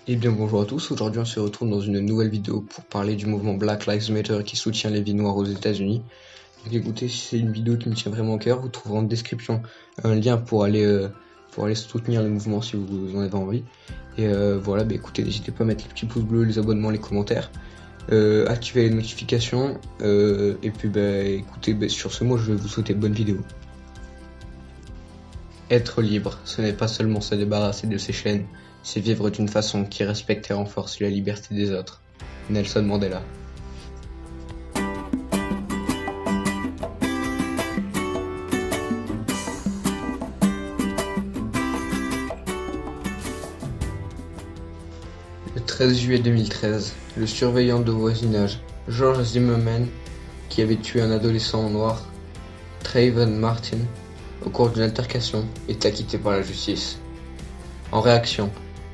Eh bien bonjour à tous, aujourd'hui on se retrouve dans une nouvelle vidéo pour parler du mouvement Black Lives Matter qui soutient les vies noires aux États-Unis. Donc écoutez, si c'est une vidéo qui me tient vraiment au cœur, vous trouverez en description un lien pour aller soutenir le mouvement si vous en avez envie. Et voilà, écoutez, n'hésitez pas à mettre les petits pouces bleus, les abonnements, les commentaires, activer les notifications, et puis écoutez, sur ce mot je vais vous souhaiter bonne vidéo. Être libre, ce n'est pas seulement se débarrasser de ses chaînes, c'est vivre d'une façon qui respecte et renforce la liberté des autres. Nelson Mandela. Le 13 juillet 2013, le surveillant de voisinage, George Zimmerman, qui avait tué un adolescent noir, Trayvon Martin, au cours d'une altercation, est acquitté par la justice. En réaction,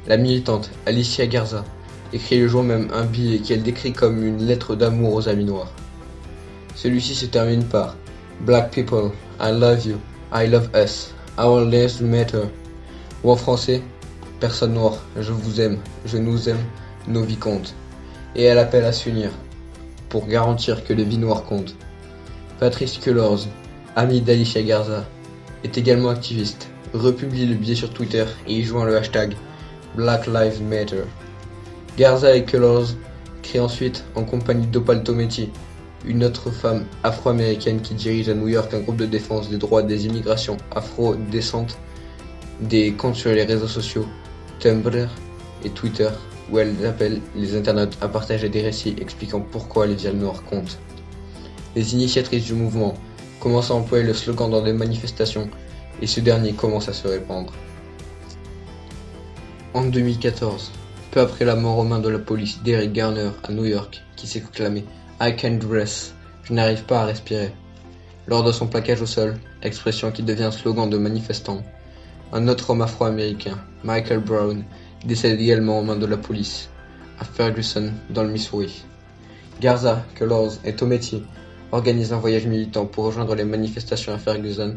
la militante Alicia Garza écrit le jour même un billet qu'elle décrit comme une lettre d'amour aux amis noirs. Celui-ci se termine par Black people, I love you, I love us, our lives matter. Ou en français, personne noire, je vous aime, je nous aime, nos vies comptent. Et elle appelle à s'unir pour garantir que les vies noires comptent. Patrice Cullors, ami d'Alicia Garza, est également activiste, republie le billet sur Twitter et y joint le hashtag Black Lives Matter. Garza et Cullors créent ensuite, en compagnie d'Opal Tometi, une autre femme afro-américaine qui dirige à New York un groupe de défense des droits des immigrations afro-descentes, des comptes sur les réseaux sociaux, Tumblr et Twitter, où elles appellent les internautes à partager des récits expliquant pourquoi les vies noires comptent. Les initiatrices du mouvement commencent à employer le slogan dans des manifestations et ce dernier commence à se répandre. En 2014, peu après la mort aux mains de la police d'Eric Garner à New York, qui s'exclamait « I can't breathe », je n'arrive pas à respirer. Lors de son plaquage au sol, expression qui devient un slogan de manifestants, un autre homme afro-américain, Michael Brown, décède également aux mains de la police, à Ferguson, dans le Missouri. Garza, Cullors et Tometi organisent un voyage militant pour rejoindre les manifestations à Ferguson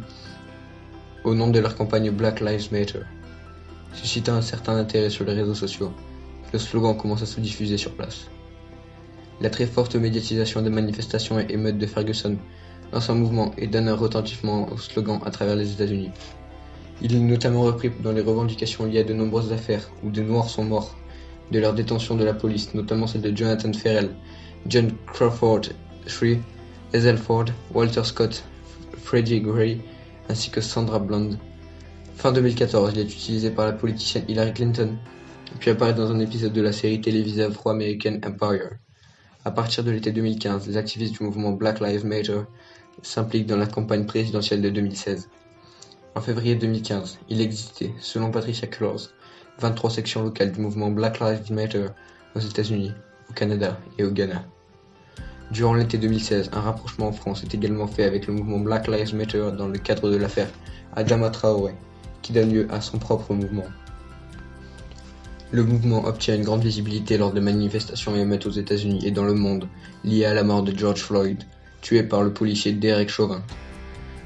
au nom de leur campagne Black Lives Matter. Suscitant un certain intérêt sur les réseaux sociaux, le slogan commence à se diffuser sur place. La très forte médiatisation des manifestations et émeutes de Ferguson lance un mouvement et donne un retentissement au slogan à travers les États-Unis. Il est notamment repris dans les revendications liées à de nombreuses affaires où des Noirs sont morts, de leur détention de la police, notamment celle de Jonathan Ferrell, John Crawford III, Ezell Ford, Walter Scott, Freddie Gray, ainsi que Sandra Bland. Fin 2014, il est utilisé par la politicienne Hillary Clinton, puis apparaît dans un épisode de la série télévisée afro-américaine Empire. À partir de l'été 2015, les activistes du mouvement Black Lives Matter s'impliquent dans la campagne présidentielle de 2016. En février 2015, il existait, selon Patricia Cullors, 23 sections locales du mouvement Black Lives Matter aux États-Unis, au Canada et au Ghana. Durant l'été 2016, un rapprochement en France est également fait avec le mouvement Black Lives Matter dans le cadre de l'affaire Adama Traoré, qui donne lieu à son propre mouvement. Le mouvement obtient une grande visibilité lors des manifestations et émeutes aux États-Unis et dans le monde liées à la mort de George Floyd, tué par le policier Derek Chauvin.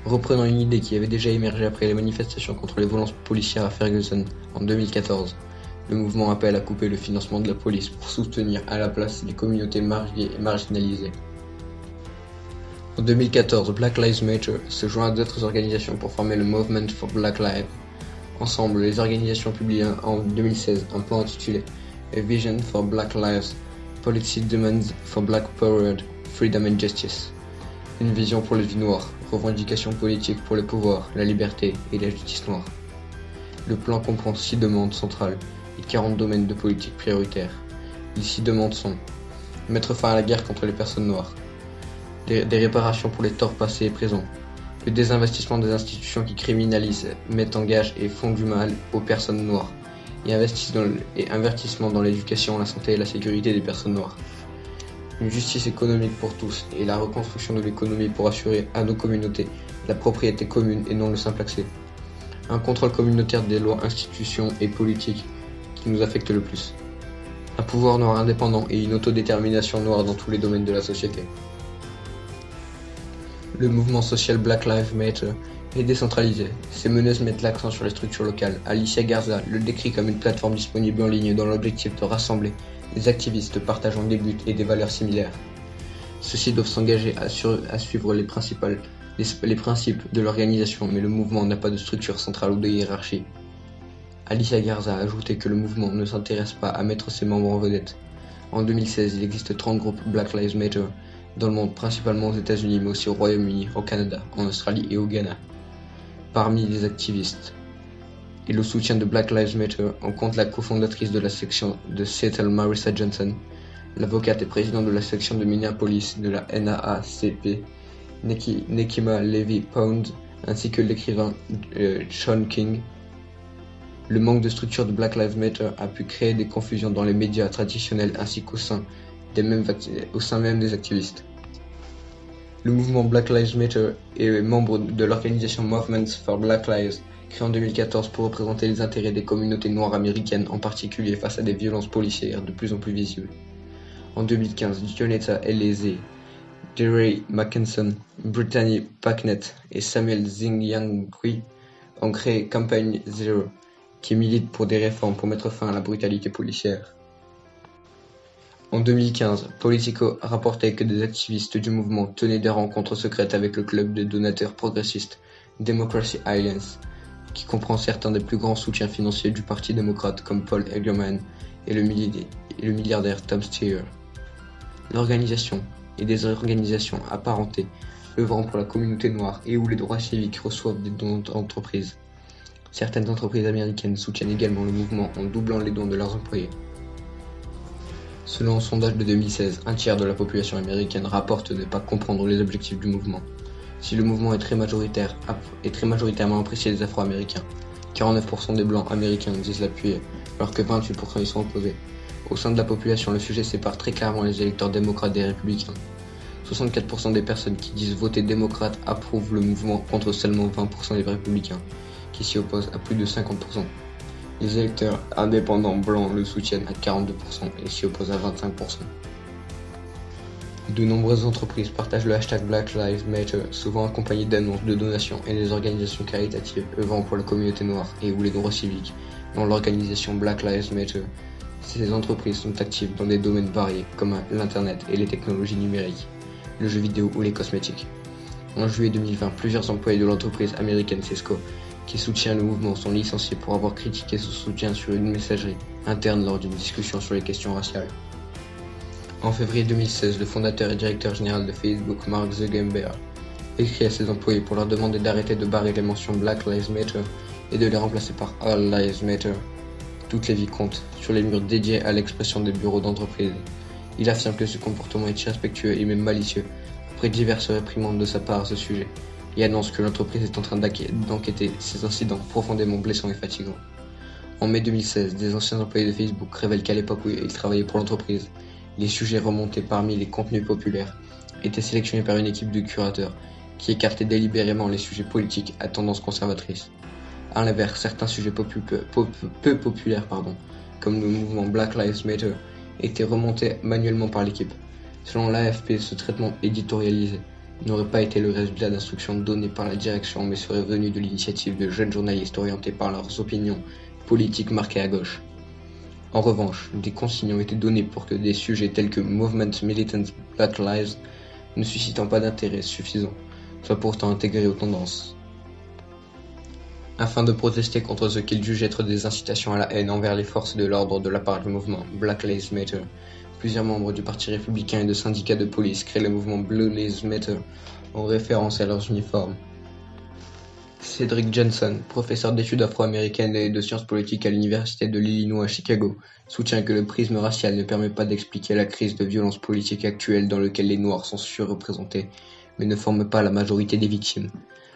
Reprenant une idée qui avait déjà émergé après les manifestations contre les violences policières à Ferguson en 2014, le mouvement appelle à couper le financement de la police pour soutenir à la place les communautés mariées et marginalisées. En 2014, Black Lives Matter se joint à d'autres organisations pour former le Movement for Black Lives. Ensemble, les organisations publient en 2016 un plan intitulé A Vision for Black Lives, Policy Demands for Black Power, Freedom and Justice. Une vision pour les vies noires, revendications politiques pour le pouvoir, la liberté et la justice noire. Le plan comprend 6 demandes centrales et 40 domaines de politique prioritaires. Les 6 demandes sont mettre fin à la guerre contre les personnes noires, des réparations pour les torts passés et présents, le désinvestissement des institutions qui criminalisent, mettent en gage et font du mal aux personnes noires, et investissement dans l'éducation, la santé et la sécurité des personnes noires. Une justice économique pour tous et la reconstruction de l'économie pour assurer à nos communautés la propriété commune et non le simple accès. Un contrôle communautaire des lois, institutions et politiques qui nous affectent le plus. Un pouvoir noir indépendant et une autodétermination noire dans tous les domaines de la société. Le mouvement social Black Lives Matter et décentralisé. Ces meneuses mettent l'accent sur les structures locales. Alicia Garza le décrit comme une plateforme disponible en ligne dans l'objectif de rassembler des activistes partageant des buts et des valeurs similaires. Ceux-ci doivent s'engager à suivre les principes de l'organisation, mais le mouvement n'a pas de structure centrale ou de hiérarchie. Alicia Garza a ajouté que le mouvement ne s'intéresse pas à mettre ses membres en vedette. En 2016, il existe 30 groupes Black Lives Matter dans le monde, principalement aux États-Unis, mais aussi au Royaume-Uni, au Canada, en Australie et au Ghana. Parmi les activistes et le soutien de Black Lives Matter, on compte la cofondatrice de la section de Seattle, Marissa Johnson, l'avocate et présidente de la section de Minneapolis de la NAACP, Nekima Levy Pound, ainsi que l'écrivain Sean King. Le manque de structure de Black Lives Matter a pu créer des confusions dans les médias traditionnels ainsi qu'au sein même des activistes. Le mouvement Black Lives Matter est membre de l'organisation Movements for Black Lives, créée en 2014 pour représenter les intérêts des communautés noires américaines, en particulier face à des violences policières de plus en plus visibles. En 2015, Dionetta Eleze, Jerry Mackinson, Brittany Packnett et Samuel Zingyangui ont créé Campaign Zero, qui milite pour des réformes pour mettre fin à la brutalité policière. En 2015, Politico rapportait que des activistes du mouvement tenaient des rencontres secrètes avec le club de donateurs progressistes Democracy Alliance, qui comprend certains des plus grands soutiens financiers du Parti démocrate comme Paul Egerman et le milliardaire Tom Steyer. L'organisation et des organisations apparentées œuvrant pour la communauté noire et où les droits civiques reçoivent des dons d'entreprises. Certaines entreprises américaines soutiennent également le mouvement en doublant les dons de leurs employés. Selon un sondage de 2016, un tiers de la population américaine rapporte ne pas comprendre les objectifs du mouvement. Si le mouvement est très majoritairement apprécié des Afro-Américains, 49% des Blancs américains disent l'appuyer, alors que 28% y sont opposés. Au sein de la population, le sujet sépare très clairement les électeurs démocrates des républicains. 64% des personnes qui disent voter démocrate approuvent le mouvement contre seulement 20% des républicains, qui s'y opposent à plus de 50%. Les électeurs indépendants blancs le soutiennent à 42% et s'y opposent à 25%. De nombreuses entreprises partagent le hashtag Black Lives Matter, souvent accompagné d'annonces de donations et des organisations caritatives œuvrant pour la communauté noire et ou les droits civiques, dont l'organisation Black Lives Matter. Ces entreprises sont actives dans des domaines variés comme l'internet et les technologies numériques, le jeu vidéo ou les cosmétiques. En juillet 2020, plusieurs employés de l'entreprise américaine Cisco, qui soutient le mouvement, sont licenciés pour avoir critiqué ce soutien sur une messagerie interne lors d'une discussion sur les questions raciales. En février 2016, le fondateur et directeur général de Facebook, Mark Zuckerberg, écrit à ses employés pour leur demander d'arrêter de barrer les mentions Black Lives Matter et de les remplacer par All Lives Matter. Toutes les vies comptent, sur les murs dédiés à l'expression des bureaux d'entreprise. Il affirme que ce comportement est irrespectueux et même malicieux, après diverses réprimandes de sa part à ce sujet, et annonce que l'entreprise est en train d'enquêter ces incidents profondément blessants et fatigants. En mai 2016, des anciens employés de Facebook révèlent qu'à l'époque où ils travaillaient pour l'entreprise, les sujets remontés parmi les contenus populaires étaient sélectionnés par une équipe de curateurs qui écartait délibérément les sujets politiques à tendance conservatrice. À l'inverse, certains sujets peu populaires, comme le mouvement Black Lives Matter, étaient remontés manuellement par l'équipe. Selon l'AFP, ce traitement éditorialisé n'aurait pas été le résultat d'instructions données par la direction, mais serait venu de l'initiative de jeunes journalistes orientés par leurs opinions politiques marquées à gauche. En revanche, des consignes ont été données pour que des sujets tels que Movement Militant Black Lives, ne suscitant pas d'intérêt suffisant, soient pourtant intégrés aux tendances. Afin de protester contre ce qu'ils jugent être des incitations à la haine envers les forces de l'ordre de la part du mouvement Black Lives Matter, plusieurs membres du Parti républicain et de syndicats de police créent le mouvement Blue Lives Matter en référence à leurs uniformes. Cedric Johnson, professeur d'études afro-américaines et de sciences politiques à l'université de l'Illinois à Chicago, soutient que le prisme racial ne permet pas d'expliquer la crise de violence politique actuelle dans laquelle les Noirs sont surreprésentés, mais ne forment pas la majorité des victimes.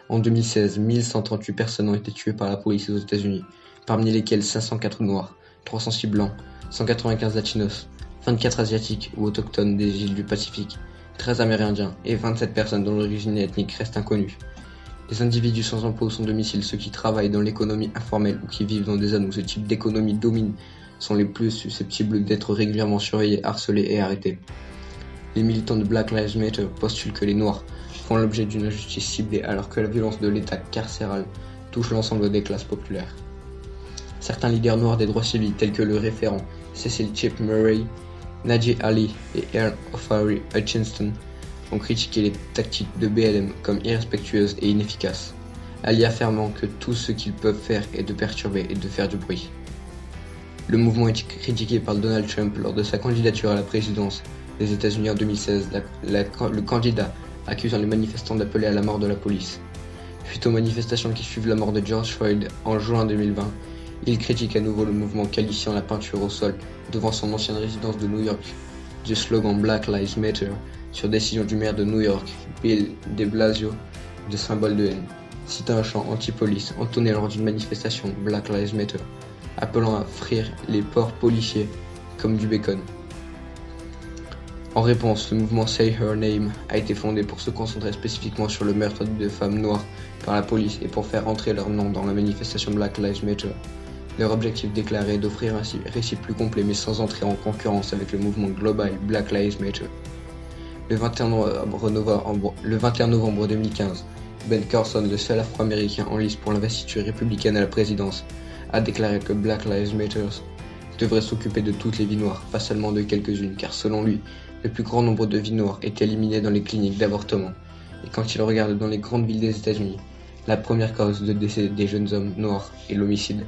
En 2016, 1138 personnes ont été tuées par la police aux États-Unis, parmi lesquelles 504 Noirs, 306 Blancs, 195 Latinos, 24 Asiatiques ou autochtones des îles du Pacifique, 13 Amérindiens et 27 personnes dont l'origine ethnique reste inconnue. Les individus sans emploi ou sans domicile, ceux qui travaillent dans l'économie informelle ou qui vivent dans des zones où ce type d'économie domine, sont les plus susceptibles d'être régulièrement surveillés, harcelés et arrêtés. Les militants de Black Lives Matter postulent que les Noirs font l'objet d'une injustice ciblée alors que la violence de l'État carcéral touche l'ensemble des classes populaires. Certains leaders noirs des droits civils tels que le référent Cecil Chip Murray, Najee Ali et Earl Ofari Hutchinson ont critiqué les tactiques de BLM comme irrespectueuses et inefficaces, Ali affirmant que tout ce qu'ils peuvent faire est de perturber et de faire du bruit. Le mouvement est critiqué par Donald Trump lors de sa candidature à la présidence des États-Unis en 2016. Le candidat accusant les manifestants d'appeler à la mort de la police. Suite aux manifestations qui suivent la mort de George Floyd en juin 2020, il critique à nouveau le mouvement qualifiant la peinture au sol devant son ancienne résidence de New York du slogan Black Lives Matter sur décision du maire de New York, Bill de Blasio, de symbole de haine, citant un chant anti-police entonné lors d'une manifestation Black Lives Matter, appelant à frire les porcs policiers comme du bacon. En réponse, le mouvement Say Her Name a été fondé pour se concentrer spécifiquement sur le meurtre de femmes noires par la police et pour faire entrer leur nom dans la manifestation Black Lives Matter. Leur objectif déclaré est d'offrir un récit plus complet mais sans entrer en concurrence avec le mouvement global Black Lives Matter. Le 21 novembre 2015, Ben Carson, le seul afro-américain en lice pour l'investiture républicaine à la présidence, a déclaré que Black Lives Matter devrait s'occuper de toutes les vies noires, pas seulement de quelques-unes, car selon lui, le plus grand nombre de vies noires est éliminé dans les cliniques d'avortement. Et quand il regarde dans les grandes villes des États-Unis, la première cause de décès des jeunes hommes noirs est l'homicide.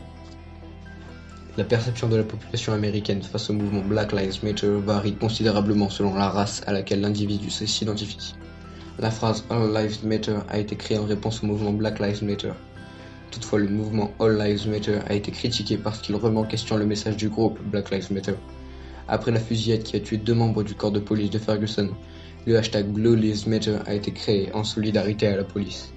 La perception de la population américaine face au mouvement Black Lives Matter varie considérablement selon la race à laquelle l'individu s'identifie. La phrase All Lives Matter a été créée en réponse au mouvement Black Lives Matter. Toutefois, le mouvement All Lives Matter a été critiqué parce qu'il remet en question le message du groupe Black Lives Matter. Après la fusillade qui a tué 2 membres du corps de police de Ferguson, le hashtag Blue Lives Matter a été créé en solidarité à la police.